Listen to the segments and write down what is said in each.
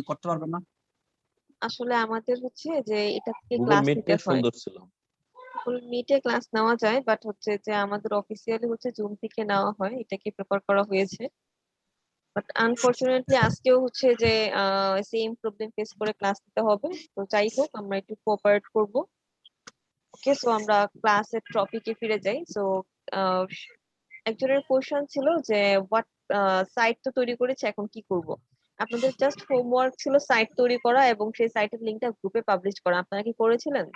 করতে পারবেন না? আসলে আমাদের হচ্ছে যে এটা থেকে গুগল ক্লাস নিতে মিটটা হয়। সুন্দর ছিল। গুগল মিটে ক্লাস নেওয়া যায়, বাট হচ্ছে যে আমাদের অফিসিয়ালি হচ্ছে জুম থেকে নেওয়া হয়, এটাকে প্রেফার করা হয়েছে। বাট আনফরচুনেটলি আজকেও হচ্ছে যে সেম প্রবলেম ফেস করে ক্লাস নিতে হবে। তো যাই হোক, আমরা একটু কোঅপারেট করব। ওকে, সো আমরা ক্লাসের টপিকে ফিরে যাই। সো একজনের কোশ্চেন ছিল যে হোয়াট, সাইট তো তৈরি করেছে, এখন কি করব। আপনাদের জাস্ট হোমওয়ার্ক ছিল সাইট তৈরি করা এবং সেই সাইটের লিংকটা গ্রুপে পাবলিশ করা। আপনারা কি করেছিলেন?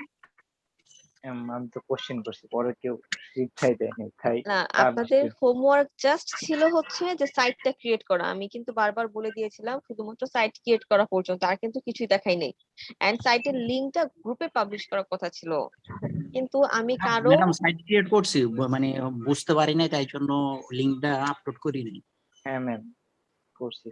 আমি তো কোশ্চেন করছি, পরে কেউ শিক্ষাই দেয়নি তাই না, তার আপনাদের নিশ্চয়ই। হোমওয়ার্ক জাস্ট ছিল হচ্ছে যে সাইটটা ক্রিয়েট করা। আমি কিন্তু বারবার বলে দিয়েছিলাম শুধুমাত্র সাইট ক্রিয়েট করা পর্যন্ত, আর কিন্তু কিছুই দেখাই নেই। এন্ড সাইটের লিংকটা গ্রুপে পাবলিশ করার কথা ছিল, কিন্তু আমি কারো ম্যাডাম সাইট ক্রিয়েট করছি, মানে বুঝতে পারি নাই, তাই জন্য লিংকটা আপলোড করি নাই। হ্যাঁ ম্যাম, করছি।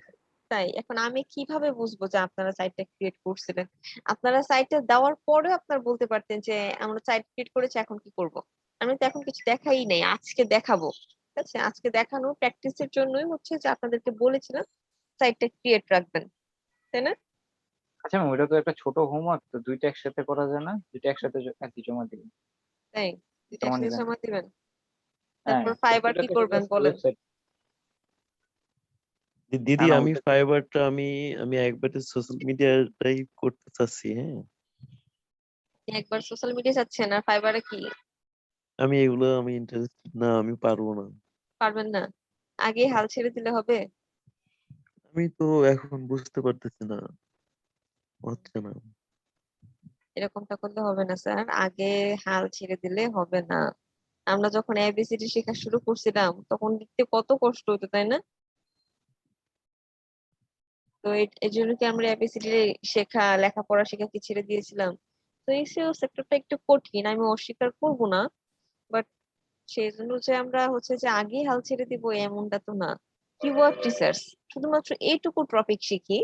তাই এখন আমি কিভাবে বুঝবো যে আপনারা সাইটটা ক্রিয়েট করছিলেন? আপনারা সাইটটা দেওয়ার পরেও আপনারা বলতে পারতেন যে আমরা সাইট ক্রিয়েট করেছি, এখন কি করব। আমি তো এখন কিছু দেখাই নাই, আজকে দেখাবো। ঠিক আছে, আজকে দেখানো প্র্যাকটিসের জন্যই হচ্ছে যে আপনাদেরকে বলেছিলাম সাইটটা ক্রিয়েট রাখবেন, তাই না? আচ্ছা ম্যাম, ওইটা তো একটা ছোট হোমওয়ার্ক, তো দুইটা একসাথে করা যায় না? দুইটা একসাথে আর কি জমা দিবেন? তাই দুইটা জমা একসাথে নিবেন? জমা দিবেন? হ্যাঁ, তারপর ফাইবার ওইটা কি তো করবেন জাস্ট বলেন? ওয়েবসাইট। দিদি, না আমি ওইটা ফাইবারটা আমি আমি একবারে সোশ্যাল মিডিয়াটাই করতে চাচ্ছি। হ্যাঁ, একবার সোশ্যাল মিডিয়া চাচ্ছেন, আর ফাইবারে কি আমি এগুলো আমি ইন্টারেস্টেড না, আমি পারবো না। পারবেন না? আগে হাল ছেড়ে দিলে হবে? আমি তো এখন বুঝতে পারতেছি না, হচ্ছে না। এরকমটা করলে হবে না স্যার, আগে হাল ছেড়ে দিলে হবে না। আমরা যখন এবিসিডি শেখা শুরু করছিলাম তখন লিখতে কত কষ্ট হতো, তাই না? তো এই জন্য কি আমরা এবিসিডি শেখা, লেখাপড়া শেখা কি ছেড়ে দিয়েছিলাম? তো এই সেক্টরটা একটু কঠিন, আমি অস্বীকার করব না। বাট সেই জন্য যে আমরা হচ্ছে যে আগেই হাল ছেড়ে দিব এমনটা তো না। কিওয়ার্ড রিসার্চ, শুধুমাত্র এইটুকু টপিক শিখি,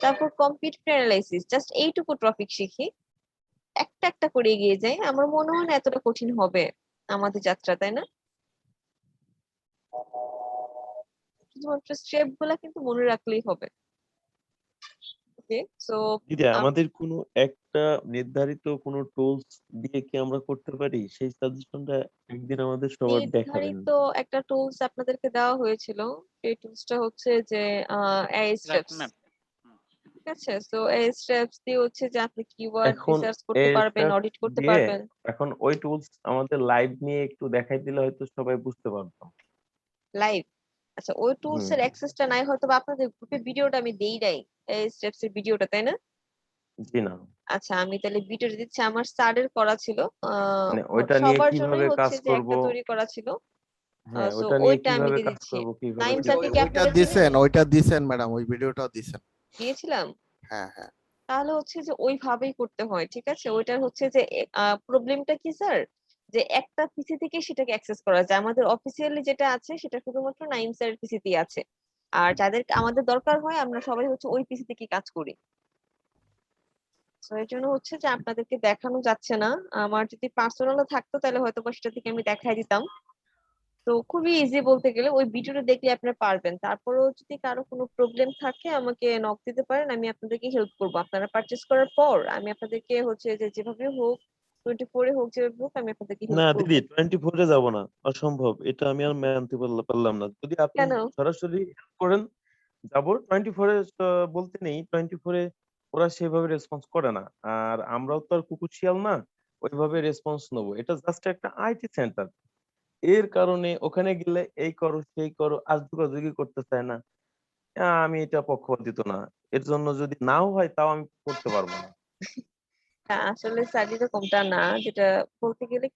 তারপর কম্পিউটার অ্যানালাইসিস, জাস্ট এইটুকু টপিক শিখি, একটা একটা করে এগিয়ে যাই। আমার মনে হয় না এতটা কঠিন হবে আমাদের যাত্রা, তাই না? শুধুমাত্র স্টেপ গুলা কিন্তু মনে রাখলেই হবে। ওকে, সো দিদি, আমাদের কোনো একটা নির্ধারিত কোনো টুলস দিয়ে কি আমরা করতে পারি? সেই সাজেশনটা একদিন আমাদের সবার দেখাবেন। নির্ধারিত একটা টুলস আপনাদেরকে দেওয়া হয়েছিল। সেই টুলসটা হচ্ছে যে এস্টেপস। ম্যাম, ঠিক আছে, সো এস্টেপস দিয়ে হচ্ছে যে আপনি কিওয়ার্ড এখন রিসার্চ করতে এর পারবেন, steps অডিট করতে দিয়ে পারবেন। এখন ওই টুলস আমাদের লাইভ নিয়ে একটু দেখাই দিলে হয়তো সবাই বুঝতে পারতো। লাইভ? আচ্ছা, ওই টুলস হুম। এর অ্যাক্সেসটা নাই হয়তো বা আপনাদের গ্রুপে, ভিডিওটা আমি দেই নাই, এই স্টেপস এর ভিডিওটা, তাই না? জি না, আচ্ছা, আমি তাহলে ভিডিওটা দিচ্ছি। আমার স্যারের করা ছিল, মানে ওইটা নিয়ে সবার জন্যই কিভাবে কাজ হচ্ছে যে করব। একটা তৈরি করা ছিল। হ্যাঁ, সো ওটা নিয়ে ওইটা আমি কিভাবে দিয়ে কাজ দিচ্ছি। করব, কিভাবে নাইম কি স্যারকে কি করব। আপনারা চিনেন? ওইটা দিছেন ম্যাডাম, ওই ভিডিওটাও দিছেন। দিয়েছিলাম? হ্যাঁ হ্যাঁ। তাহলে হচ্ছে যে ওইভাবেই করতে হয়, ঠিক আছে। ওইটার হচ্ছে যে প্রবলেমটা কি স্যার, যে একটা পিসি থেকে সেটাকে অ্যাক্সেস করা যায়। আমাদের অফিসিয়ালি যেটা আছে সেটা শুধুমাত্র নাইম স্যারের পিসিতেই আছে, আর যাদের আমাদের দরকার হয় আমরা সবাই হচ্ছে ওই পিসি থেকে কাজ করি। তো এর জন্য হচ্ছে যে আপনাদেরকে দেখানো যাচ্ছে না। আমার যদি পার্সোনালও থাকতো তাহলে হয়তো বা সেটা থেকে আমি দেখাই দিতাম। তো খুবই ইজি বলতে গেলে, ওই ভিডিওটা দেখলে আপনারা পারবেন। তারপরেও যদি কারো কোনো প্রবলেম থাকে আমাকে নক দিতে পারেন, আমি আপনাদেরকে হেল্প করবো। আপনারা পারচেজ করার পর আমি আপনাদেরকে হচ্ছে যে যেভাবে হোক, 24 এ হোক, যেভাবে হোক, আমি আপনাদেরকে না হেল্প দিদি, করবো। 24-এ যাব না, অসম্ভব। এটা আমি আর মানতে পারলাম না। যদি আপনি কেন? সরাসরি help করেন, যাব। 24-এ বলতে নেই, 24-এ ওরা সেভাবে রেসপন্স করে না। আর আমরাও তো আর কুকুর শিয়াল না ওইভাবে রেসপন্স নেবো। এটা জাস্ট একটা আইটি সেন্টার। এর কারণে ওখানে গেলে এই করো সেই করো, আজ যোগাযোগই করতে চায় না। আমি এটা পক্ষপাতিত্ব না। এর জন্য যদি নাও হয় তাও আমি করতে পারবো না। আসলে স্যার এরকমটা না, যেটা বলতে গেলে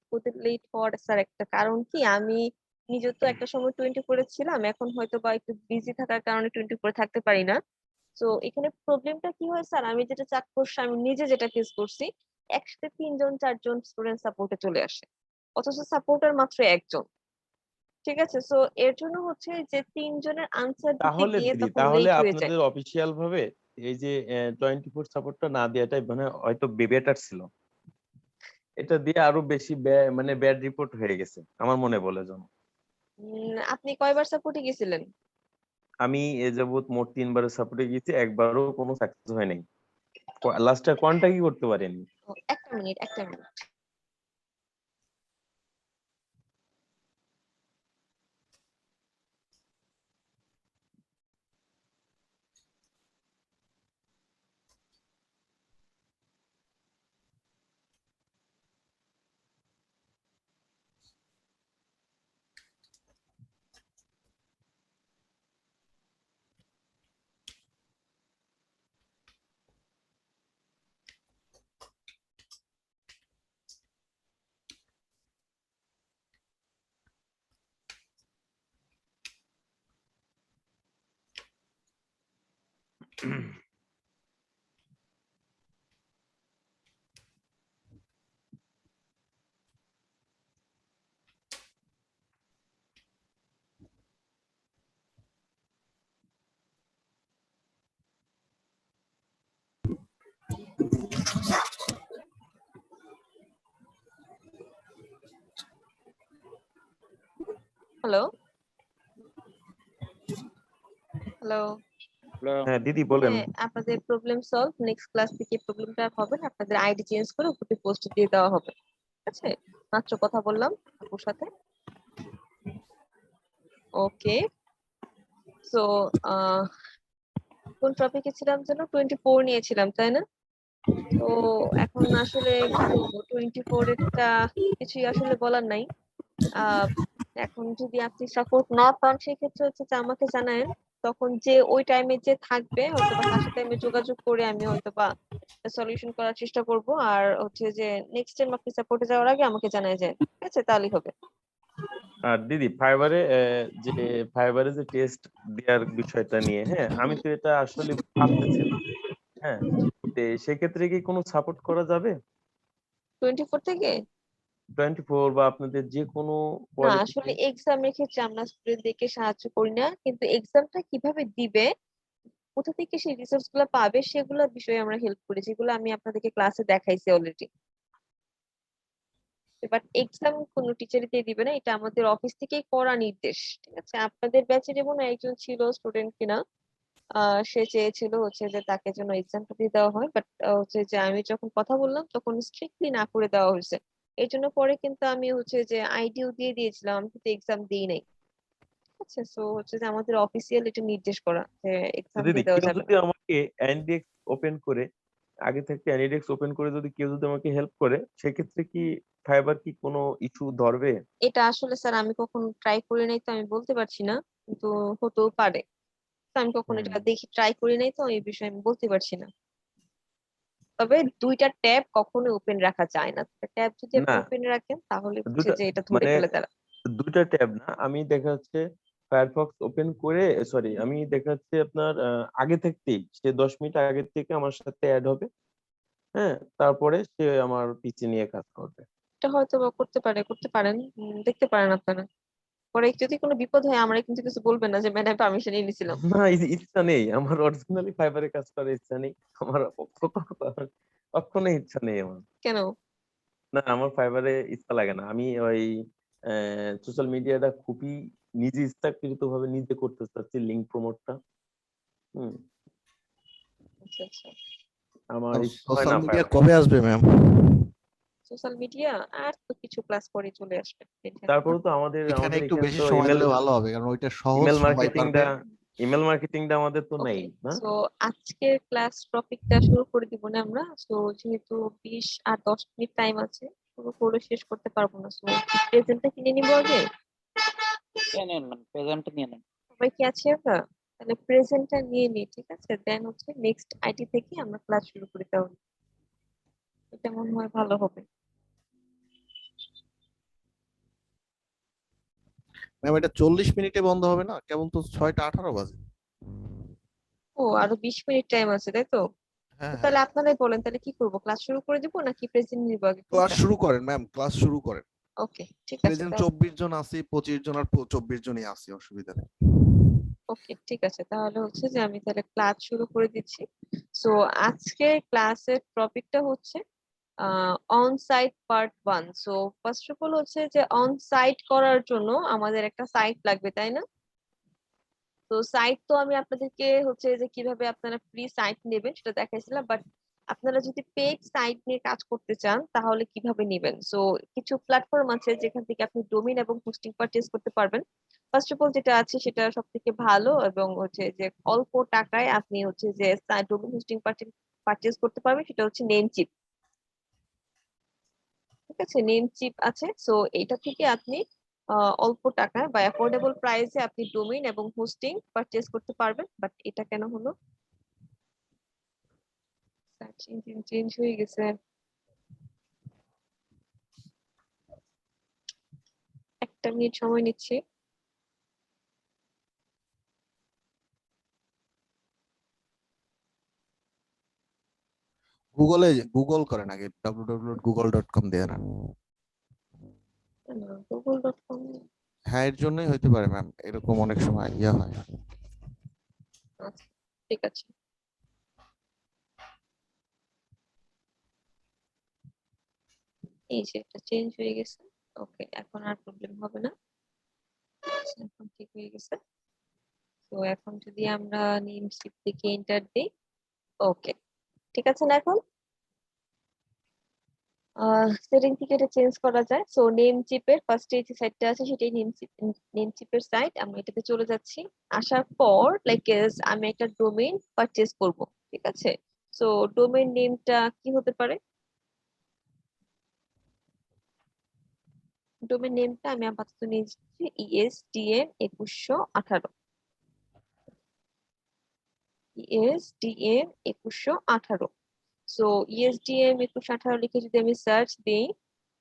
লেট হওয়ার স্যার একটা কারণ কি, আমি নিজে তো একটা সময় 24 এ ছিলাম, এখন হয়তো বা একটু বিজি থাকার কারণে 24 থাকতে পারি না। তো এখানে প্রবলেমটা কি হয় স্যার, আমি যেটা চাক্ষুষ আমি নিজে যেটা ফেস করছি, একসাথে 3 জন 4 জন স্টুডেন্ট সাপোর্টে চলে আসে, অথচ সাপোর্টার মাত্র একজন। ঠিক আছে, সো এর জন্য হচ্ছে যে 3 জনের আনসার দিতে তাহলে গিয়ে দিদি, তখন তাহলে লেট হয়ে যায়। আপনাদের অফিসিয়াল ভাবে এই যে 24 সাপোর্টটা না দেওয়াটাই মানে হয়তো বেটার ছিল। এটা দিয়ে আরো বেশি মানে ব্যাড রিপোর্ট হয়ে গেছে আমার মনে বলে যেন। আপনি কয়বার সাপোর্টে গেছিলেন? আমি এ যাবৎ মোট 3 বারের সাপোর্টে গেছি, একবারও কোনো সাকসেস হয় নাই। লাস্টে কোনটা কি করতে পারেনি। একটা মিনিট, একটা মিনিট। Hello, hello. হ্যাঁ দিদি বলেন। হ্যাঁ, আপনাদের প্রবলেম সলভ, নেক্সট ক্লাস থেকে প্রবলেমটা আর হবে না, আপনাদের আইডি চেঞ্জ করে উপরে পোস্ট দিয়ে দেওয়া হবে। ঠিক আছে, মাত্র কথা বললাম আপুর সাথে। ওকে, সো কোন টপিকে ছিলাম যেন, 24 নিয়েছিলাম তাই না? তো এখন আসলে কি বলবো, 24 এরটা কিছুই আসলে বলার নাই। আহ এখন যদি আপনি সাপোর্ট না পান সেক্ষেত্রে হচ্ছে যে আমাকে জানায়েন, তখন যে ওই টাইমে যে থাকবে হয়তো বা তার সাথে আমি যোগাযোগ করে আমি হয়তো বা সলিউশন করার চেষ্টা করব। আর হচ্ছে যে নেক্সট টাইম আপনি সাপোর্টে যাওয়ার আগে আমাকে জানায় যান, ঠিক আছে? তাহলেই হবে। আর দিদি ফাইবারে যে টেস্ট দেওয়ার বিষয়টা নিয়ে, হ্যাঁ আমি তো এটা আসলে ভাবতেছিলাম। হ্যাঁ, তো সেক্ষেত্রে কি কোনো সাপোর্ট করা যাবে? 24 থেকে? 24 বা আপনাদের যে কোনো না, কোয়ালিটিতে। আসলে এক্সামের ক্ষেত্রে আমরা স্টুডেন্টদেরকে সাহায্য করি না, কিন্তু এক্সামটা কিভাবে দিবে, কোথা থেকে সেই রিসোর্স গুলো পাবে, সেগুলো বিষয়ে আমরা হেল্প করি, যেগুলো আমি আপনাদেরকে ক্লাসে দেখাইছি অলরেডি। বাট এক্সাম কোনো টিচারই দিয়ে দিবে না, এটা আমাদের অফিস থেকেই করা নির্দেশ। ঠিক আছে, আপনাদের ব্যাচে যেমন একজন ছিল স্টুডেন্ট কিনা, সে চেয়েছিল হচ্ছে যে তাকে যেন এক্সামটা দিয়ে দেওয়া হয়, বাট হচ্ছে যে আমি যখন কথা বললাম তখন স্ট্রিক্টলি না করে দেওয়া হয়েছে। এই জন্য পরে কিন্তু আমি হচ্ছে যে আইডিও দিয়ে দিয়েছিলাম, আমি কিন্তু এক্সাম দিই নাই। ঠিক আছে, সো হচ্ছে যে আমাদের অফিসিয়াল এটা নির্দেশ করা যে তো এক্সাম দিদি দিয়ে দেওয়া কেউ যাবে না। যদি আমাকে অ্যানিডেক্স ওপেন করে, আগে থেকে অ্যানিডেক্স ওপেন করে যদি কেউ যদি আমাকে হেল্প করে, সেক্ষেত্রে কি ফাইবার কি কোনো ইস্যু ধরবে? এটা আসলে স্যার আমি কখনো ট্রাই করি নাই, তো আমি বলতে পারছি না, কিন্তু হতেও পারে। তো আমি কখনো হুম। এটা দেখি ট্রাই করি নাই, তো এই বিষয়ে আমি বলতে পারছি না। তবে দুইটা ট্যাব কখনো ওপেন রাখা যায় না, ট্যাব যদি আপনি না, ওপেন রাখেন তাহলে হচ্ছে দুটা যে এটা ধরে মানে ফেলে তারা। দুটা ট্যাব না, আমি দেখা যাচ্ছে ফায়ারফক্স ওপেন করে, সরি আমি দেখা যাচ্ছে আপনার আগে থাকতেই সে 10 মিনিট আগে থেকে আমার সাথে অ্যাড হবে। হ্যাঁ, তারপরে সে আমার পিসি নিয়ে কাজ করবে। এটা হয়তো বা করতে পারে, করতে পারেন, দেখতে পারেন আপনারা। পরে যদি কোনো বিপদ হয় আমরা কিন্তু কিছু বলবেন না যে ম্যাডাম পারমিশন নিয়ে নিছিলাম। না, ইচ্ছা নেই আমার, অরিজিনালি ফাইবারে কাজ করার ইচ্ছা নেই আমার, কখনো ইচ্ছা নেই আমার। কেন? না, আমার ফাইবারে ইচ্ছা লাগে না। আমি ওই সোশ্যাল মিডিয়াটা খুবই নিজে ইচ্ছাকৃত ভাবে নিজে করতে চাচ্ছি, লিঙ্ক প্রমোটটা। হুম, আচ্ছা আচ্ছা। আমার ইচ্ছা হয় সোশ্যাল না মিডিয়া ফাইবার। কবে আসবে ম্যাম? সোশ্যাল মিডিয়া আর তো কিছু ক্লাস পরে চলে আসবে, টেনশন নেই। তারপরে তো আমাদের এখানে আমাদের একটু এখানে বেশি তো সময় ইমেল দিলে ভালো হবে, কারণ ওইটা সহজ, ইমেল সবাই পারবে। মার্কেটিংটা ইমেল মার্কেটিংটা আমাদের তো নেই ওকে, না। সো আজকের ক্লাস টপিকটা শুরু করে দিব না আমরা। সো যেহেতু 20 আর 10 মিনিট টাইম আছে, শুরু করে শেষ করতে পারবো না, সো প্রেজেন্টটা কিনে নিবো আগে। নিয়ে নেন, প্রেজেন্ট নিয়ে নেন। সবাই কি আছি আমরা? তাহলে প্রেজেন্টটা নিয়ে নিই, ঠিক আছে? দেন হচ্ছে নেক্সট আইটি থেকে আমরা ক্লাস শুরু করি, তাহলে এটা মনে হয় ভালো হবে। ম্যাম এটা 40 মিনিটে বন্ধ হবে না? কেবল তো 6টা 18 বাজে। ও, আরো 20 মিনিট টাইম আছে তাই তো? হ্যাঁ তো হ্যাঁ, তাহলে আপনারাই বলেন, তাহলে কি করবো, ক্লাস শুরু করে দিব নাকি প্রেজেন্ট নিব আগে, ক্লাস কোনটা? শুরু করেন ম্যাম, ক্লাস শুরু করেন। ওকে, ঠিক আছে প্রেজেন্ট তাহলে। 24 জন আছি, 25 জন আর 24 জনই আছি, অসুবিধা নেই। ওকে, ঠিক আছে তাহলে হচ্ছে যে আমি তাহলে ক্লাস শুরু করে দিচ্ছি। সো আজকের ক্লাসের টপিকটা হচ্ছে on site part 1। So first of all হচ্ছে যে অন সাইট করার জন্য আমাদের একটা সাইট লাগবে, তাই না? তো সাইট তো আমি আপনাদেরকে হচ্ছে যে কিভাবে আপনারা ফ্রি সাইট নেবেন সেটা দেখাইছিলাম, বাট আপনারা যদি পেইড সাইট নিয়ে কাজ করতে চান তাহলে কিভাবে নেবেন। সো কিছু প্ল্যাটফর্ম আছে যেখান থেকে আপনি ডোমেইন এবং হোস্টিং পারচেজ করতে পারবেন। ফার্স্ট অফ অল যেটা আছে সেটা সব থেকে ভালো এবং হচ্ছে যে অল্প টাকায় আপনি হচ্ছে যে ডোমেইন হোস্টিং পারচেজ করতে পারবেন, সেটা হচ্ছে নেমচিপ। ঠিক আছে, নেমচিপ আছে। সো এটা থেকে আপনি অল্প টাকায় বা অ্যাফোর্ডেবল প্রাইসে আপনি ডোমেইন এবং হোস্টিং পারচেজ করতে পারবেন। বাট এটা কেন হলো, সার্চ ইঞ্জিন চেঞ্জ হয়ে গেছে। একটা মিনিট সময় নিচ্ছি। গুগল করেন আগে, www.google.com দিয়ে না। google.com। হ্যাঁ, এর জন্যই হইতে পারে ম্যাম, এরকম অনেক সময় ইয়া হয়। আচ্ছা, ঠিক আছে। এই যে এটা চেঞ্জ হয়ে গেছে। ওকে, এখন আর প্রবলেম হবে না। আচ্ছা, এখন ঠিক হয়ে গেছে। তো এখন যদি আমরা নেমস্লিপ থেকে এন্টার দিই, ওকে, ঠিক আছে না এখন? সেটিং থেকে এটা চেঞ্জ করা যায়। সো নেম চিপের ফার্স্টে যে সাইটটা আছে সেটাই নেম চিপের সাইট। আমি এটাতে চলে যাচ্ছি। আসার পর আমি একটা ডোমেইন পারচেজ করব, ঠিক আছে? সো ডোমেইন নেমটা কি হতে পারে? ডোমেইন নেমটা আমি আপাতত নিয়েছি ESDM 2118। ESDM 2118। সো ESDM 2118 লিখে যদি আমি সার্চ দিই,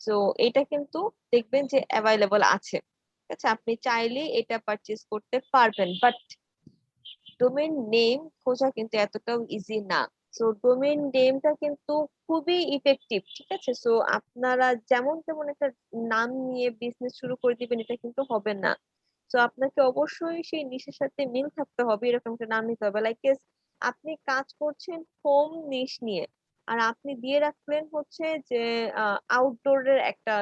সো এটা কিন্তু দেখবেন যে অ্যাভেলেবল আছে। ঠিক আছে, আপনি চাইলে এটা পারচেজ করতে পারবেন, বাট ডোমেইন নেম খোঁজা কিন্তু এতটাও ইজি না। সো ডোমেইন নেমটা কিন্তু খুবই ইফেক্টিভ, ঠিক আছে? সো আপনারা যেমন তেমন একটা নাম নিয়ে বিজনেস শুরু করে দিবেন, এটা কিন্তু হবে না। তো আপনাকে অবশ্যই সেই নিশের সাথে মিল থাকতে হবে, এরকম একটা নাম নিতে হবে। আপনি কাজ করছেন হোম নিশ নিয়ে, আর আপনি দিয়ে রাখলেন হচ্ছে যে আউটডোরের একটা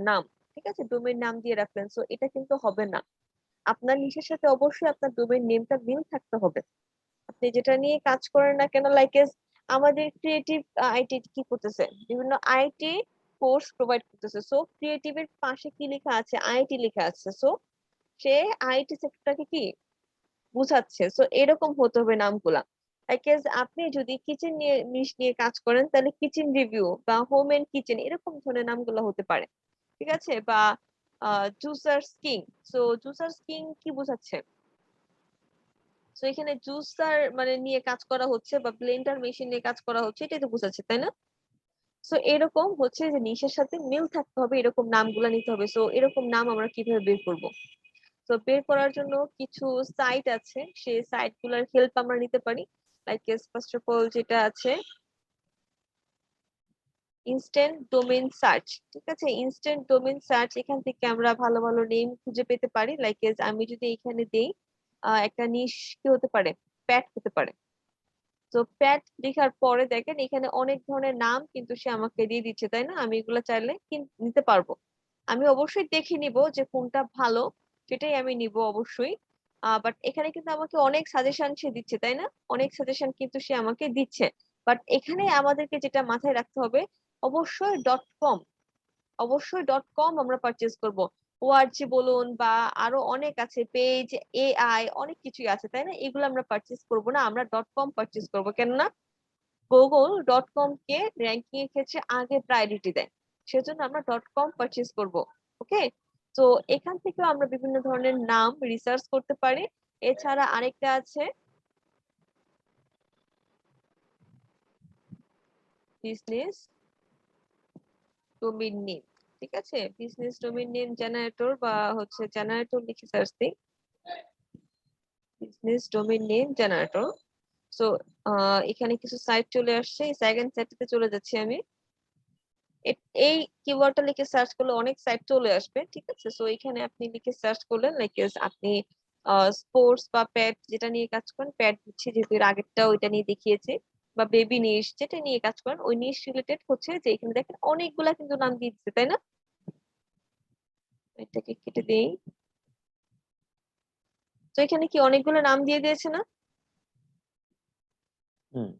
নাম, ঠিক আছে, ডোমেইন নাম দিয়ে রাখলেন। সো এটা কিন্তু হবে না। আপনার নিশের সাথে অবশ্যই আপনার ডোমেইন নেমটা মিল থাকতে হবে। আপনি যেটা নিয়ে কাজ করেন না কেন, আমাদের ক্রিয়েটিভ আইটি কি করতেছে, বিভিন্ন আইটি কোর্স প্রোভাইড করতেছে। সো ক্রিয়েটিভের পাশে কি লেখা আছে, আইটি লেখা আছে। সো সে আইটি সেক্টরটাকে কি বুঝাচ্ছে। সো এরকম হতে হবে নামগুলা। আপনি যদি কিচেন নিয়ে নিশ নিয়ে কাজ করেন তাহলে কিচেন রিভিউ বা হোম এন্ড কিচেন এরকম ধরনের নামগুলো হতে পারে, ঠিক আছে? বা জুসার্স কিং। সো জুসার্স কিং কি বোঝাচ্ছে? সো এখানে জুসার মানে নিয়ে কাজ করা হচ্ছে বা ব্লেন্ডার মেশিন নিয়ে কাজ করা হচ্ছে, এটাই তো বোঝাচ্ছে, তাই না? সো এরকম হচ্ছে যে নিশের সাথে মিল থাকতে হবে, এরকম নামগুলা নিতে হবে। সো এরকম নাম আমরা কিভাবে বের করব? তো বের করার জন্য কিছু সাইট আছে, সেই সাইট গুলার হেল্প আমরা নিতে পারি। ফার্স্ট অফ অল যেটা আছে ইনস্ট্যান্ট ডোমেইন সার্চ, ঠিক আছে? ইনস্ট্যান্ট ডোমেইন সার্চ, এখান থেকে আমরা ভালো ভালো নেম খুঁজে পেতে পারি। আমি যদি এখানে দেই একটা নিশ কি হতে পারে, প্যাট হতে পারে। তো প্যাট লেখার পরে দেখেন এখানে অনেক ধরনের নাম কিন্তু সে আমাকে দিয়ে দিচ্ছে, তাই না? আমি এগুলো চাইলে নিতে পারবো। আমি অবশ্যই দেখে নিব যে কোনটা ভালো, সেটাই আমি নিব অবশ্যই। বাট এখানে কিন্তু আমাকে অনেক সাজেশন সে দিচ্ছে, তাই না? অনেক সাজেশন কিন্তু সে আমাকে দিচ্ছে। বাট এখানে আমাদেরকে যেটা মাথায় রাখতে হবে, অবশ্যই ডট কম, অবশ্যই ডট কম আমরা পারচেজ করব। ওআরজি বলুন বা আরো অনেক আছে, পেজ, এআই, অনেক কিছুই আছে, তাই না? এগুলো আমরা পারচেজ করব না, আমরা ডট কম পারচেজ করবো। কেননা গুগল.com কে র্যাঙ্কিং এর ক্ষেত্রে আগে প্রায়োরিটি দেয়, সেজন্য আমরা ডট কম পারচেজ করব। ওকে, তো এখান থেকেও আমরা বিভিন্ন ধরনের নাম রিসার্চ করতে পারি। এছাড়া আরেকটা আছে বিজনেস ডোমেইন নেম, ঠিক আছে? বিজনেস ডোমেইন নেম জেনারেটর বা হচ্ছে জেনারেটর লিখে সার্চ দিই, business domain name generator. So এখানে কিছু সাইট চলে আসছে, এই সেকেন্ড সাইটটাতে চলে যাচ্ছি আমি। এই কিওয়ার্ডটা লিখে সার্চ করলে অনেক সাইট চলে আসবে, ঠিক আছে? সো এখানে আপনি লিখে সার্চ করলেন আপনি স্পোর্টস বা প্যাট যেটা নিয়ে কাজ করেন, প্যাট দিচ্ছে যেহেতু এর আগেরটা ওইটা নিয়ে দেখিয়েছে, বা বেবি নিশ যেটা নিয়ে কাজ করেন ওই নিশ রিলেটেড হচ্ছে যে এখানে দেখেন অনেকগুলা কিন্তু নাম দিয়ে দিচ্ছে, তাই না? এটাকে কেটে দেই। তো এখানে কি অনেকগুলো নাম দিয়ে দিয়েছে না? হুম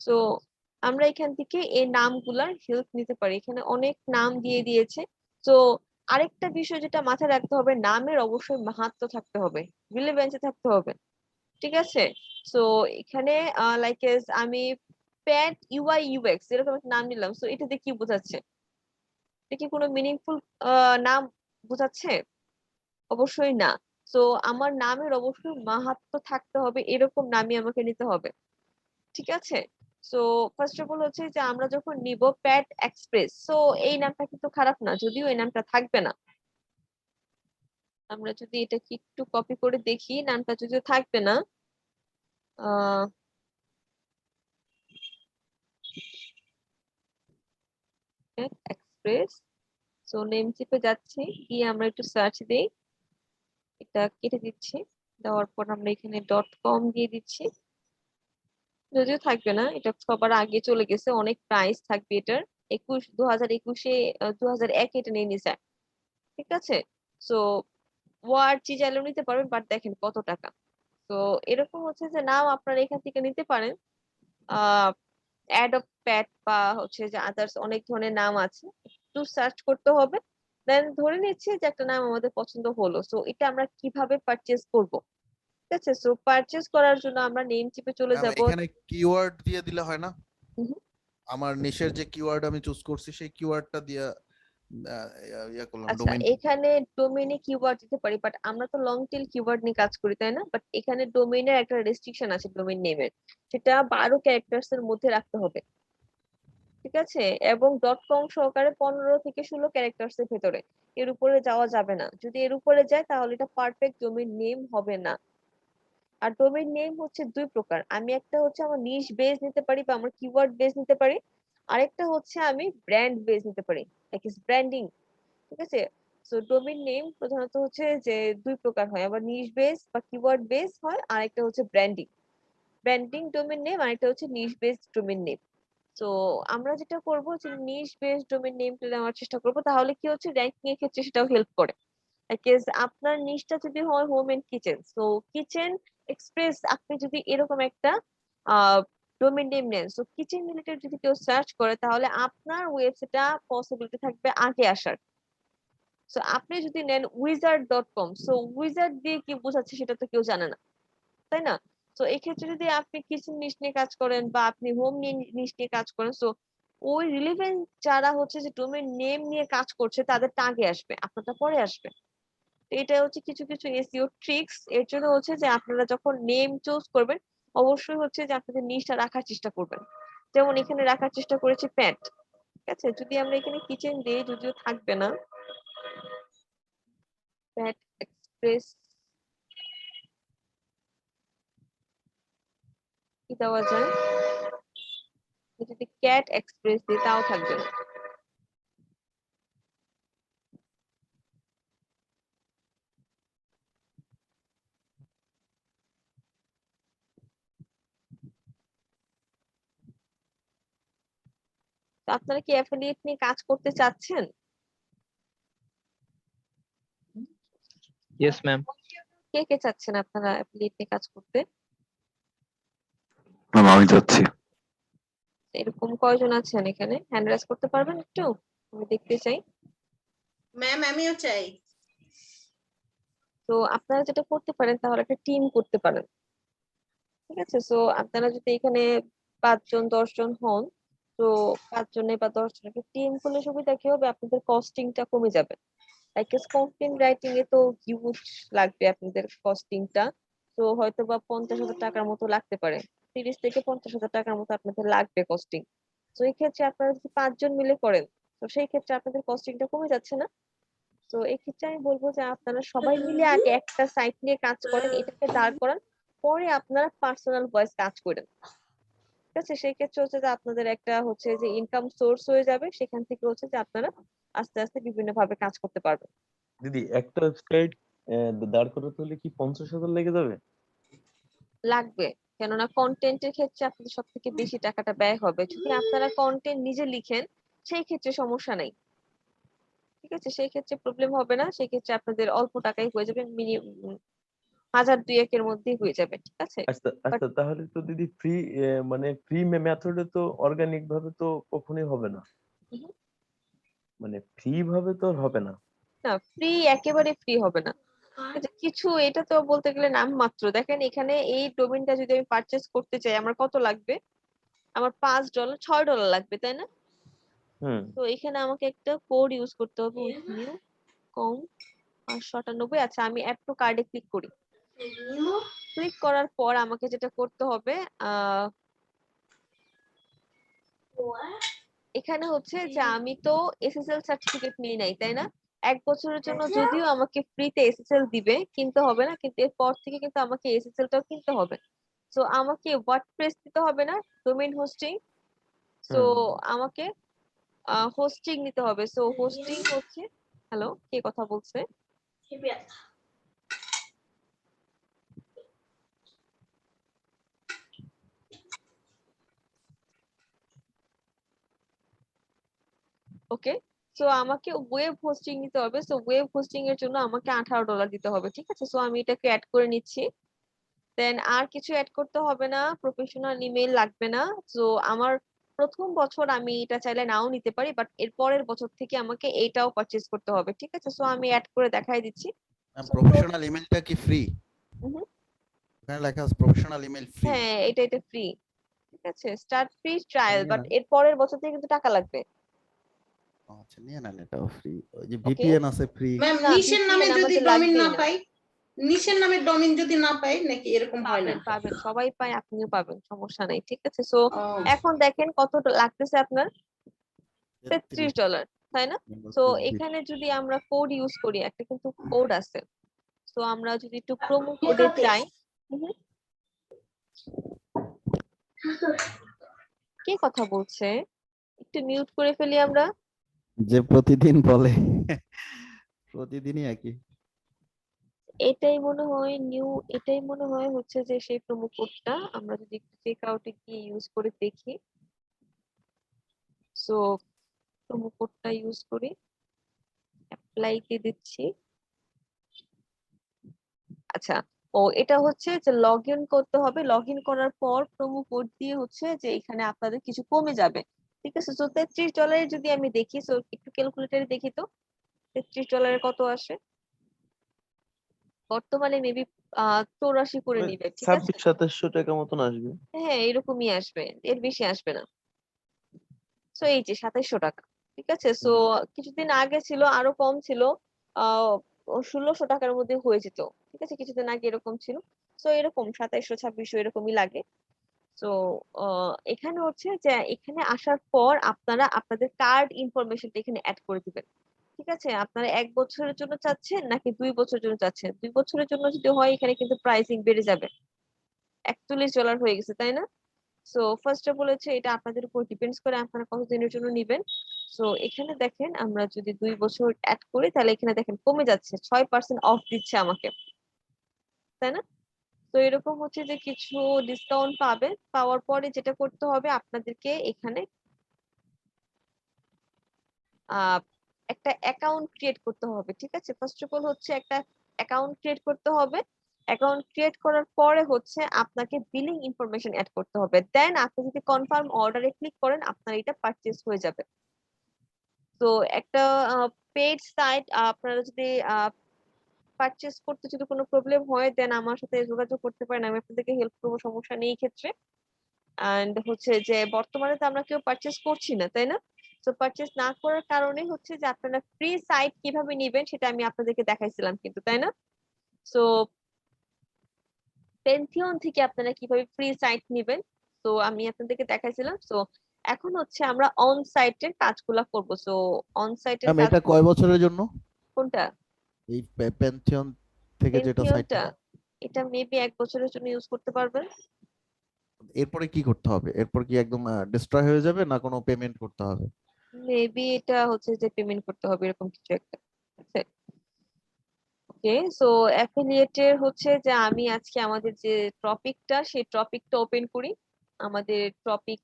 তো আমরা এখান থেকে এই নামগুলার হেল্প নিতে পারি, এখানে অনেক নাম দিয়ে দিয়েছে। তো আরেকটা বিষয় যেটা মাথায় রাখতে হবে, নামের অবশ্যই মাহাত্ম্য থাকতে হবে, রিলেভেন্সে থাকতে হবে, ঠিক আছে? তো এখানে লাইক আমি প্যাট ইউআই ইউএক্স এরকম একটা নাম নিলাম, তো এটাতে কি বোঝাচ্ছে? এটা কি কোনো মিনিংফুল নাম বোঝাচ্ছে? অবশ্যই না। তো আমার নামের অবশ্যই মাহাত্ম্য থাকতে হবে, এরকম নামই আমাকে নিতে হবে, ঠিক আছে? সো ফার্স্ট অফ অল হচ্ছে যে আমরা যখন নিব প্যাট এক্সপ্রেস, সো এই নামটা কিন্তু খারাপ না, যদিও এই নামটা থাকবে না। আমরা যদি এটাকে একটু কপি করে দেখি, নামটা যদিও থাকবে না। আহ প্যাট এক্সপ্রেস, সো নেম চিপে যাচ্ছি, গিয়ে আমরা একটু সার্চ দিই, এটা কেটে দিচ্ছি, দেওয়ার পর আমরা এখানে .com দিয়ে দিচ্ছি, যদিও থাকবে না, এটা সবার আগে চলে গেছে, অনেক প্রাইস থাকবে এটার। 2021-এ 2001 এটা নিয়ে নিছে, ঠিক আছে? সো ওয়ার্ড জি চাইলেও নিতে পারবেন, বাট দেখেন কত টাকা। তো এরকম হচ্ছে যে নাম আপনারা এখান থেকে নিতে পারেন। আহ অ্যাডপ প্যাট বা হচ্ছে যে আদার্স অনেক ধরনের নাম আছে, একটু সার্চ করতে হবে। দেন ধরে নিচ্ছি যে একটা নাম আমাদের পছন্দ হলো, সো এটা আমরা কিভাবে পারচেজ করব? ঠিক আছে, সো পারচেজ করার জন্য আমরা নেম চিপে চলে ম্যাম যাব। এখানে কিওয়ার্ড দিয়ে দিলে হয় না? আমার নিশের যে কিওয়ার্ড আমি চুজ করছি সেই কিওয়ার্ডটা দিয়ে ইয়া করলাম আচ্ছা, ডোমেইন। এখানে ডোমেইনে কিওয়ার্ড দিতে পারি, বাট আমরা তো লং টেল কিওয়ার্ড নিয়ে কাজ করি, তাই না? বাট এখানে ডোমেইনের একটা রেস্ট্রিকশন আছে, ডোমেইন নেমের, সেটা 12 ক্যারেক্টার্স এর মধ্যে রাখতে হবে, ঠিক আছে? এবং .com সহকারে 15 থেকে 16 ক্যারেক্টার্স এর ভেতরে, এর উপরে যাওয়া যাবে না। যদি এর উপরে যায় তাহলে এটা পারফেক্ট ডোমেইন নেম হবে না। আর ডোমেইন নেম হচ্ছে দুই প্রকার, আমি একটা হচ্ছে আমার নিশ বেস নিতে পারি বা আমার কিওয়ার্ড বেস নিতে পারি, আরেকটা হচ্ছে আমি ব্র্যান্ড বেস নিতে পারি, লাইক ইজ ব্র্যান্ডিং, ঠিক আছে? সো ডোমেইন নেম প্রধানত হচ্ছে যে দুই প্রকার হয়, আবার নিশ বেস বা কিওয়ার্ড বেস হয়, আর একটা হচ্ছে ব্র্যান্ডিং, ব্র্যান্ডিং ডোমেইন নেম, আর একটা হচ্ছে নিশ বেস ডোমেইন নেম। তো আমরা যেটা করব যে নিশ বেস ডোমেইন নেমটা নেওয়ার চেষ্টা করব, তাহলে কি হচ্ছে র্যাঙ্কিং এর ক্ষেত্রে সেটাও হেল্প করে। বিকজ আপনার নিশটা যদি হয় home and kitchen, so kitchen express আপনি যদি এরকম একটা ডোমেইন নেম নেন, সো কিচেন রিলেটেড যদি কেউ সার্চ করে তাহলে আপনার ওয়েবসাইটটা পসিবিলিটি থাকবে আগে আসার। সো আপনি যদি নেন wizard.com, সো উইজার্ড দিয়ে কি বোঝাচ্ছে সেটা তো কেউ জানে না, তাই না? তো এক্ষেত্রে যদি আপনি কিচেন নিশ নিয়ে কাজ করেন বা আপনি হোম নিশ নিয়ে কাজ করেন, সো ওই রিলেভেন্ট যারা হচ্ছে যে ডোমেইন নেম নিয়ে কাজ করছে তাদেরটা আগে আসবে, আপনারটা পরে আসবে। তো এটা হচ্ছে কিছু কিছু এসইও ট্রিক্স, এর জন্য হচ্ছে যে আপনারা যখন নেম চুজ করবেন অবশ্যই হচ্ছে যে আপনাদের নিশটা রাখার চেষ্টা করবেন। যেমন এখানে রাখার চেষ্টা করেছি প্যাট, ঠিক আছে? যদি আমরা এখানে কিচেন দিই, যদিও থাকবে না, প্যাট এক্সপ্রেস কি দেওয়া যায়, যদি ক্যাট এক্সপ্রেস দিই তাও থাকবে না। তো আপনারা কি অ্যাফিলিয়েট নিয়ে কাজ করতে চাচ্ছেন? Yes ma'am. কে কে চাচ্ছেন আপনারা অ্যাফিলিয়েট নিয়ে কাজ করতে? ম্যাম আমি যাচ্ছি। এরকম কয়জন আছেন এখানে? হ্যান্ড রাইজ করতে পারবেন একটু, আমি দেখতে চাই। ম্যাম আমিও চাই। তো আপনারা যেটা করতে পারেন তাহলে একটা টিম করতে পারেন, ঠিক আছে? সো আপনারা যদি এখানে 5 জন 10 জন হন, তো 5 জনে বা 10 জনের একটা টিম করলে সুবিধা কি হবে, আপনাদের কস্টিংটা কমে যাবে। লাইক কন্টেন্ট রাইটিং এ তো হিউজ লাগবে আপনাদের কস্টিংটা, তো হয়তো বা 50,000 টাকার মতো লাগতে পারে, 30 থেকে 50,000 টাকার মতো আপনাদের লাগবে কস্টিং। তো এই ক্ষেত্রে আপনারা যদি 5 জন মিলে করেন, তো সেই ক্ষেত্রে আপনাদের কস্টিংটা কমে যাচ্ছে না? তো এই ক্ষেত্রে আমি বলবো যে আপনারা সবাই মিলে আগে একটা সাইট নিয়ে কাজ করেন, এটাকে দাঁড় করান, পরে আপনারা পার্সোনাল ভয়েস কাজ করেন, ঠিক আছে? সেই ক্ষেত্রে হচ্ছে যে আপনাদের একটা হচ্ছে যে ইনকাম সোর্স হয়ে যাবে, সেখান থেকে হচ্ছে যে আপনারা আস্তে আস্তে বিভিন্ন ভাবে কাজ করতে পারবেন। দিদি, একটা ওয়েবসাইট দাঁড় করাতে হলে কি 50,000 লেগে যাবে? লাগবে, কেননা কন্টেন্টের ক্ষেত্রে আপনাদের সব থেকে বেশি টাকাটা ব্যয় হবে। যদি আপনারা কন্টেন্ট নিজে লিখেন সেই ক্ষেত্রে সমস্যা নাই, ঠিক আছে? সেই ক্ষেত্রে প্রবলেম হবে না, সেই ক্ষেত্রে আপনাদের অল্প টাকায় হয়ে যাবে, হাজার দুয়েকের মধ্যেই হয়ে যাবে, ঠিক আছে? আচ্ছা আচ্ছা, তাহলে তো দিদি ফ্রি, মানে ফ্রি মেথডে তো অর্গানিক ভাবে তো কখনোই হবে না, হুম। মানে ফ্রি ভাবে তো আর হবে না। না, ফ্রি একেবারে ফ্রি হবে না। ঠিক আছে, কিছু এটা তো বলতে গেলে নাম মাত্র। দেখেন এখানে এই ডোমেনটা যদি আমি পারচেজ করতে চাই আমার কত লাগবে? আমার $5 $6 লাগবে, তাই না? হুম। তো এখানে আমাকে একটা কোড ইউজ করতে হবে, নিউ কম 598। আচ্ছা, আমি অ্যাড টু কার্ডে ক্লিক করি। ক্লিক করার পর আমাকে যেটা করতে হবে, এখানে হচ্ছে যে আমি তো এসএসএল সার্টিফিকেট নিয়ে নাই, তাই না? 1 বছরের জন্য যদিও আমাকে ফ্রিতে এসএসএল দিবে, কিনতে হবে না, কিন্তু এরপর থেকে কিন্তু আমাকে এসএসএল টাও কিনতে হবে। সো আমাকে ওয়ার্ডপ্রেস দিতে হবে না, ডোমেইন হোস্টিং। সো হুম। আমাকে হোস্টিং নিতে হবে। সো হোস্টিং হচ্ছে, হ্যালো, কে কথা বলছে? ওকে, সো আমাকে ওয়েব হোস্টিং নিতে হবে। সো ওয়েব হোস্টিং এর জন্য আমাকে $18 দিতে হবে, ঠিক আছে? সো আমি এটাকে অ্যাড করে নিচ্ছি। দেন আর কিছু অ্যাড করতে হবে না, প্রফেশনাল ইমেল লাগবে না। সো আমার প্রথম বছর আমি এটা চাইলে নাও নিতে পারি, বাট এর পরের বছর থেকে আমাকে এইটাও পারচেজ করতে হবে, ঠিক আছে? সো আমি অ্যাড করে দেখাই দিচ্ছি। প্রফেশনাল ইমেলটা কি ফ্রি? উহুম, এখানে লেখা আছে প্রফেশনাল ইমেল ফ্রি। হ্যাঁ, এটা ফ্রি, ঠিক আছে? স্টার্ট ফ্রি ট্রায়াল, নিয়ে বাট নেন। এর পরের বছর থেকে কিন্তু টাকা লাগবে। আচ্ছা, নিয়ে নেন, এটাও ফ্রি। ওই যে ওকে, ভিপিএন আছে ফ্রি। ম্যাম না নিশের নামে VPN যদি আমাদের ডোমেইন লাগবেই না না। পাই, নিশের নামে ডোমেইন যদি না পাই নাকি এরকম হয় না? পাবেন পাবেন, সবাই পায়, আপনিও পাবেন, সমস্যা নাই, ঠিক আছে? সো ও এখন দেখেন কত লাগতেছে আপনার, $33 $33, তাই না? তো এখানে যদি আমরা কোড ইউজ করি, একটা কিন্তু কোড আছে। তো আমরা যদি একটু প্রোমো কোডে যাই, হুম, কে কথা বলছে? একটু মিউট করে ফেলি আমরা। যে প্রতিদিন বলে, প্রতিদিনই একই। এটাই মনে হয় নিউ, এটাই মনে হয় হচ্ছে যে সেই প্রোমো কোডটা। আমরা যদি একটু চেক আউটে গিয়ে ইউজ করে দেখি। সো প্রোমো কোডটা ইউজ করি, অ্যাপ্লাই তে দিচ্ছি। আচ্ছা, ও এটা হচ্ছে যে লগ ইন করতে হবে। লগ ইন করার পর প্রোমো কোড দিয়ে হচ্ছে যে এখানে আপনাদের কিছু কমে যাবে, ঠিক আছে? তো $33 যদি আমি দেখি, তো একটু ক্যালকুলেটরে দেখি তো $33 কত আসে। বর্তমানে মেবি 84 করে নিবে, ঠিক আছে? 26-2700 টাকা মতন আসবে। হ্যাঁ, এরকমই আসবে, এর বেশি আসবে না। সো এই যে $2700, ঠিক আছে? সো কিছুদিন আগে ছিল আরো কম ছিল, 1600 টাকার মধ্যে হয়ে যেত, ঠিক আছে? কিছুদিন আগে এরকম ছিল। সো এরকম 2700 2600 এরকমই লাগে। তো এখানে হচ্ছে যে এখানে আসার পর আপনারা আপনাদের কার্ড ইনফরমেশনটা এখানে অ্যাড করে দিবেন, ঠিক আছে? আপনারা 1 বছরের জন্য চাচ্ছেন নাকি 2 বছরের জন্য চাচ্ছেন? 2 বছরের জন্য যদি হয় এখানে কিন্তু প্রাইসিং বেড়ে যাবে, $41 হয়ে গেছে, তাই না? সো ফার্স্ট অফ অল হচ্ছে এটা আপনাদের উপর ডিপেন্ডস করে আপনারা কতদিনের জন্য নিবেন। সো এখানে দেখেন আমরা যদি 2 বছর অ্যাড করি তাহলে এখানে দেখেন কমে যাচ্ছে, 6% অফ দিচ্ছে আমাকে, তাই না? তো এরকম হচ্ছে যে কিছু ডিসকাউন্ট পাবে। পাওয়ার পরে যেটা করতে হবে আপনাদেরকে এখানে আহ একটা অ্যাকাউন্ট ক্রিয়েট করতে হবে, ঠিক আছে? ফার্স্ট অফ অল হচ্ছে একটা অ্যাকাউন্ট ক্রিয়েট করতে হবে। অ্যাকাউন্ট ক্রিয়েট করার পরে হচ্ছে আপনাকে বিলিং ইনফরমেশন অ্যাড করতে হবে। দেন আপনি যদি কনফার্ম অর্ডারে ক্লিক করেন আপনার এটা পারচেজ হয়ে যাবে। তো একটা পেইড সাইট আপনারা যদি পারচেজ করতে যদি কোনো প্রবলেম হয় দেন আমার সাথে যোগাযোগ করতে পারেন, আমি আপনাদেরকে হেল্প করবো, সমস্যা নেই এই ক্ষেত্রে। এন্ড হচ্ছে যে বর্তমানে তো আমরা কেউ পারচেজ করছি না, তাই না? তো পারচেজ না করার কারণে হচ্ছে যে আপনারা ফ্রি সাইট কিভাবে নিবেন সেটা আমি আপনাদেরকে দেখাইছিলাম কিন্তু, তাই না? সো পেন্থিয়ন থেকে আপনারা কিভাবে ফ্রি সাইট নিবেন তো আমি আপনাদেরকে দেখাইছিলাম। সো এখন হচ্ছে আমরা অন সাইটের কাজগুলা করব। সো অন সাইটের ম্যাম কাজ এটা কয় বছরের জন্য? কোনটা? এই পেনথিয়ন থেকে যেটা সাইট, পেন্থিয়নটা এটা মেবি 1 বছরের জন্য ইউজ করতে পারবেন। এরপরে কি করতে হবে? এরপর কি একদম ডিস্ট্রয় হয়ে যাবে না কোনো পেমেন্ট করতে হবে? মেবি এটা হচ্ছে যে পেমেন্ট করতে হবে এরকম কিছু একটা, ঠিক আছে? ওকে, সো অ্যাফিলিয়েটের হচ্ছে যে আমি আজকে আমাদের যে টপিকটা সেই টপিকটা ওপেন করি। আমাদের টপিক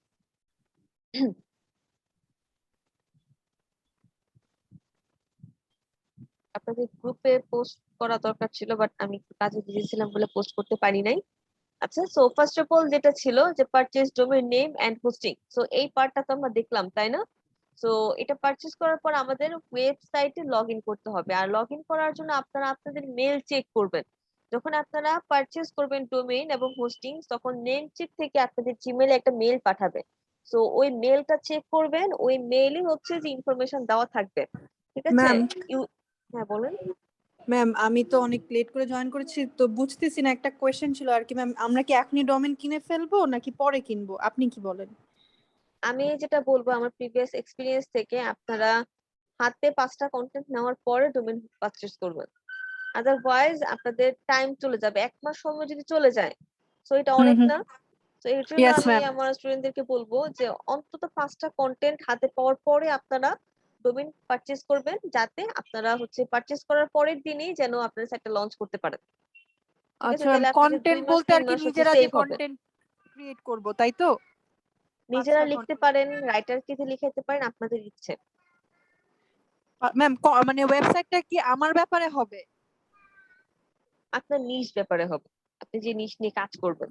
আপনাদের গ্রুপে পোস্ট করা দরকার ছিল, বাট আমি একটু কাজে বিজি ছিলাম বলে পোস্ট করতে পারি নাই। আচ্ছা, সো ফার্স্ট অফ অল যেটা ছিল যে purchase domain name and hosting, so এই পার্টটা তো আমরা দেখলাম, তাই না? সো এটা পারচেজ করার পর আমাদের ওয়েবসাইটে লগ ইন করতে হবে, আর লগ ইন করার জন্য আপনারা আপনাদের মেল চেক করবেন। যখন আপনারা পারচেজ করবেন ডোমেইন এবং হোস্টিং, তখন নেমচিপ থেকে আপনাদের জিমেইলে একটা মেল পাঠাবে। সো ওই মেলটা চেক করবেন, ওই মেইলে হচ্ছে যে ইনফরমেশন দেওয়া থাকবে, ঠিক আছে? ম্যাম হ্যাঁ বলেন। ম্যাম আমি তো অনেক লেট করে জয়েন করেছি, তো বুঝতেছি না, একটা কোয়েশ্চেন ছিল আর কি ম্যাম, আমরা কি এখনই ডোমেন কিনে ফেলবো নাকি পরে কিনবো, আপনি কি বলেন? আমি যেটা বলবো আমার প্রিভিয়াস এক্সপিরিয়েন্স থেকে, আপনারা হাতে 5টা কন্টেন্ট নেওয়ার পরে ডোমেন পারচেজ করবেন। আদারওয়াইজ আপনাদের টাইম চলে যাবে, 1 মাস সময় যদি চলে যায়, তো এটা অনেক না। তো এর জন্য Yes, আমি ma'am. আমার স্টুডেন্টদেরকে বলবো যে অন্তত 5টা কন্টেন্ট হাতে পাওয়ার পরে আপনারা ডোমেন পারচেজ করবেন, যাতে আপনারা হচ্ছে পারচেজ করার পরের দিনই যেন আপনারা সাইটটা লঞ্চ করতে পারেন। ঠিক আছে? আচ্ছা তাহলে আপনাদের 2 কন্টেন্ট মাস বলতে 3 আর কি মাস হচ্ছে নিজেরা যে সেভ হবে। কন্টেন্ট ক্রিয়েট করব, তাই তো? নিজেরা 5টা লিখতে content। পারেন, রাইটারকে দিয়ে লিখাইতে পারেন, আপনাদের ইচ্ছে। ম্যাম মানে ওয়েবসাইটটা কি আমার ব্যাপারে হবে? আপনার নিশ ব্যাপারে হবে, আপনি যে নিশ নিয়ে কাজ করবেন।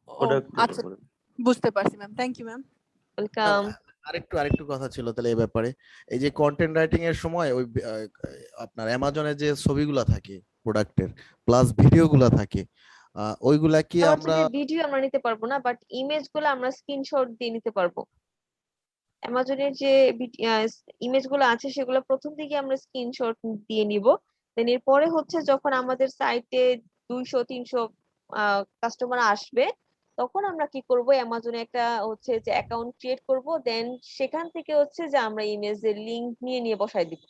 ও প্রোডাক্টের আচ্ছা, উপরে। বুঝতে পারছি ma'am, thank you ma'am. Welcome. আরেকটু কথা ছিল তাহলে এই ব্যাপারে। এই যে কন্টেন্ট রাইটিং এর সময় ওই আপনার অ্যামাজনে যে ছবিগুলা থাকে প্রোডাক্টের প্লাস ভিডিওগুলা থাকে, ওইগুলা কি আমরা ভিডিও আমরা নিতে পারবো না, বাট ইমেজ গুলো আমরা স্ক্রিনশট দিয়ে নিতে পারবো। অ্যামাজনের যে ইমেজ গুলো আছে সেগুলো প্রথম দিকে আমরা স্ক্রিনশট দিয়ে নিব, দেন এরপরে হচ্ছে যখন আমাদের সাইটে 200-300 কাস্টমার আসবে, তখন আমরা কি করব, অ্যামাজনে একটা হচ্ছে যে অ্যাকাউন্ট ক্রিয়েট করব, দেন সেখান থেকে হচ্ছে যে আমরা ইমেজের লিংক নিয়ে বসাই দিব।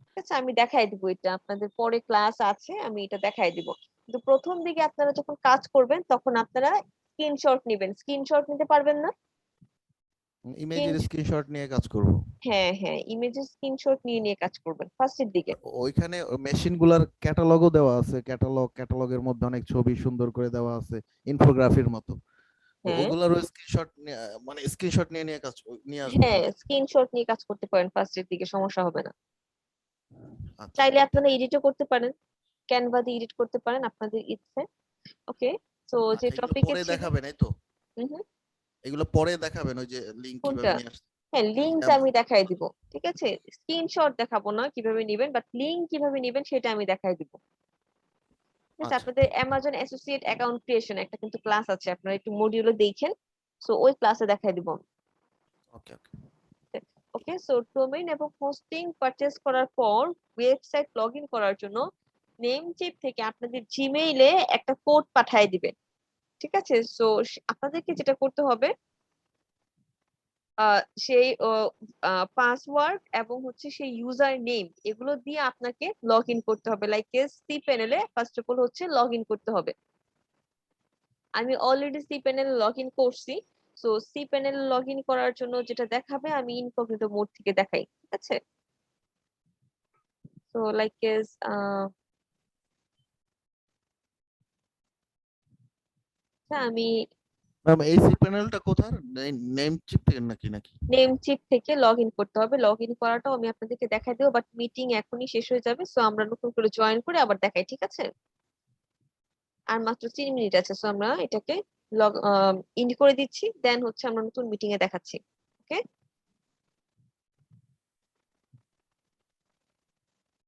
ঠিক আছে, আমি দেখাই দিব, এটা আপনাদের পরে ক্লাস আছে, আমি এটা দেখাই দিব। কিন্তু প্রথম দিকে আপনারা যখন কাজ করবেন তখন আপনারা স্ক্রিনশট নেবেন। স্ক্রিনশট নিতে পারবেন না? ইমেজের স্ক্রিনশট নিয়ে কাজ করব? হ্যাঁ হ্যাঁ, ইমেজের স্ক্রিনশট নিয়ে কাজ করবেন ফার্স্টের দিকে। ওইখানে মেশিন গুলার ক্যাটালগও দেওয়া আছে, ক্যাটালগের মধ্যে অনেক ছবি সুন্দর করে দেওয়া আছে ইনফোগ্রাফির মতো। তো হ্যাঁ ওগুলারও স্ক্রিনশট মানে স্ক্রিনশট নিয়ে কাজ নিয়ে আসবো হ্যাঁ, নাকি? স্ক্রিনশট নিয়ে কাজ করতে পারেন ফার্স্টের দিকে, সমস্যা হবে না। আচ্ছা, চাইলে আপনারা এডিটও করতে পারেন, ক্যানভা দিয়ে এডিট করতে পারেন, আপনাদের ইচ্ছে। ওকে, তো যে এগুলো টপিকে পরে ছিল। দেখাবেন এই তো? হুম হুম। এগুলো পরে দেখাবেন ওই যে লিংক কোনটা? কিভাবে নিয়ে আসতে? হ্যাঁ, লিঙ্কটা ক্যানভা। আমি দেখাই দিব। ঠিক আছে, স্ক্রিনশট দেখাবো না কিভাবে নিবেন, বাট লিঙ্ক কিভাবে নিবেন সেটা আমি দেখাই দিব। ঠিক আছে, আচ্ছা, আপনাদের অ্যামাজন অ্যাসোসিয়েট অ্যাকাউন্ট ক্রিয়েশন একটা কিন্তু ক্লাস আছে, আপনারা একটু মডিউলে দেখেন। সো ওই ক্লাসে দেখাই দিব। ওকে ওকে। ওকে, সো ডোমেইন এবং হোস্টিং পারচেজ করার পর ওয়েবসাইট লগ ইন করার জন্য নেমচিপ থেকে আপনাদের জিমেইলে একটা কোড পাঠিয়ে দিবে। ঠিক আছে, সো আপনাদেরকে যেটা করতে হবে, সেই পাসওয়ার্ড এবং হচ্ছে সেই ইউজার নেম এগুলো দিয়ে আপনাকে লগ ইন করতে হবে। লাইক সি প্যানেলে ফার্স্ট অফ অল হচ্ছে লগ ইন করতে হবে। আমি অলরেডি সি প্যানেলে লগ ইন করছি। সো সি প্যানেলে লগ ইন করার জন্য যেটা দেখাবে, আমি ইনকগনিটো মোড থেকে দেখাই। ঠিক আছে, সো লাইক আমি ম্যাম এই সি প্যানেলটা কোথার? নেম চিপ থেকে নাকি? নেমচিপ থেকে লগ ইন করতে হবে। লগ ইন করাটাও আমি আপনাদেরকে দেখাই দেবো, বাট মিটিং এখনই শেষ হয়ে যাবে, সো আমরা নতুন করে জয়েন করে আবার দেখাই। ঠিক আছে, আর মাত্র 3 মিনিট আছে, সো আমরা এটাকে লগ ইন করে দিচ্ছি, দেন হচ্ছে আমরা নতুন মিটিং এ দেখাচ্ছি। ওকে।